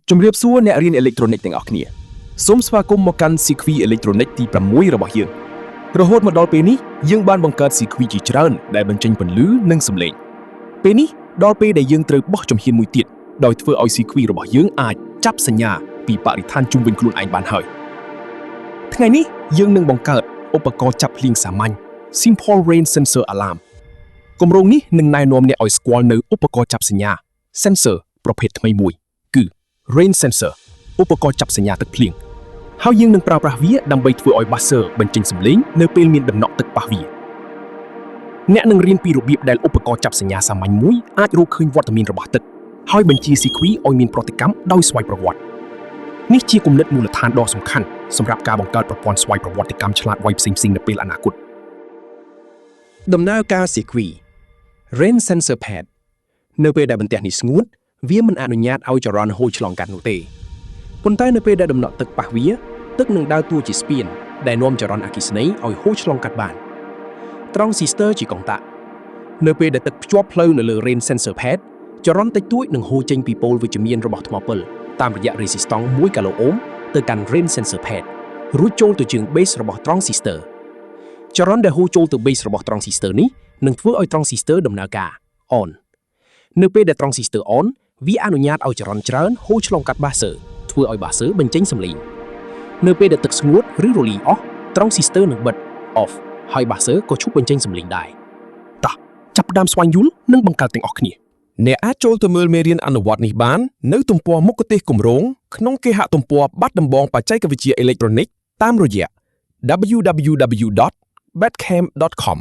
ជំរាបសួរអ្នករៀនអេឡិចត្រូនិកទាំងអស់គ្នាសូមស្វាគមន៍មកកាន់ស៊ីគ្វីអេឡិចត្រូនិកទី6របស់យើងរហូតមកដល់ពេលនេះយើងបានបង្កើតស៊ីគ្វីជាច្រើនដែលបញ្ចេញពន្លឺនិងសំឡេងពេលនេះដល់ពេលដែលយើងត្រូវបោះជំហានមួយទៀតដោយធ្វើឲ្យស៊ីគ្វីរបស់យើងអាចចាប់សញ្ញាពីបរិស្ថានជុំវិញខ្លួនឯងបានហើយថ្ងៃនេះយើងនឹងបង្កើតឧបករណ៍ចាប់ភ្លៀងសាមញ្ញ Simple Rain Sensor Alarm គម្រោងនេះនឹងណែនាំអ្នកឲ្យស្គាល់នៅឧបករណ៍ចាប់សញ្ញា Sensor ប្រភេទថ្មីមួយគឺ Rain Sensor ឧបករណ៍ចាប់សញ្ញាទឹកភ្លៀងហើយយើងនឹងប្រើប្រាស់វាដើម្បីធ្វើឲ្យ buzzer បញ្ចេញសំឡេងនៅពេលមានដំណក់ទឹកប៉ះវាអ្នកនឹងរៀនពីរបៀបដែលឧបករណ៍ចាប់សញ្ញាសាមញ្ញមួយអាចរកឃើញវត្តមានរបស់ទឹកហើយបញ្ជាស៊ីគ្វីឲ្យមានប្រតិកម្មដោយស្វ័យប្រវត្តិនេះជាគំនិតមូលដ្ឋានដ៏សំខាន់សម្រាប់ការបង្កើតប្រព័ន្ធស្វ័យប្រវត្តិកម្មឆ្លាតវៃផ្សេងៗនៅពេលអនាគតដំណើរការស៊ីគ្វី Rain Sensor Pad នៅពេលដែលបន្ទះនេះស្ងួតវាមិនអនុញ្ញាតឲ្យចរន្តហូរឆ្លងកាត់នោះទេប៉ុន្តែនៅពេលដែលដំណក់ទឹកប៉ះវាទឹកនឹងដើរតួជាស្ពានដែលនាំចរន្តអគ្គិសនីឲ្យហូរឆ្លងកាត់បានត្រង់ស៊ីស្ទ័រជាកុងតាក់នៅពេលដែលទឹកភ្ជាប់ផ្លូវនៅលើ Rain Sensor Pad ចរន្តតិចតួចនឹងហូរចេញពីប៉ូលវិជ្ជមានរបស់ថ្មពិលតាមរយៈ resistance 1 kilo ohm ទៅកាន់ Rain Sensor Pad រួចចូលទៅជើង base របស់ transistor ចរន្តដែលហូរចូលទៅ base របស់ transistor នេះនឹងធ្វើឲ្យ transistor ដំណើរការ on នៅពេលដែល transistor on វាអនុញ្ញាតឲ្យចរន្តច្រើនហូរឆ្លងកាត់ buzzer ធ្វើឲ្យ buzzer បញ្ចេញសំឡេងនៅពេលដែលទឹកស្ងួតឬរលាយអស់ transistor នឹងបិទ off ហើយ buzzer ក៏ឈប់បញ្ចេញសំឡេងដែរតោះចាប់ផ្ដើមស្វែងយល់និងបង្កើតទាំងអស់គ្នាអ្នកអាចចូលទៅមើលមេរៀនអនុវត្តនេះបាននៅទំព័រមុខទេសគម្រោងក្នុងគេហទំព័របាត់ដំបងបច្ចេកវិទ្យាអេឡិចត្រូនិកតាមរយៈ www.bedcamp.com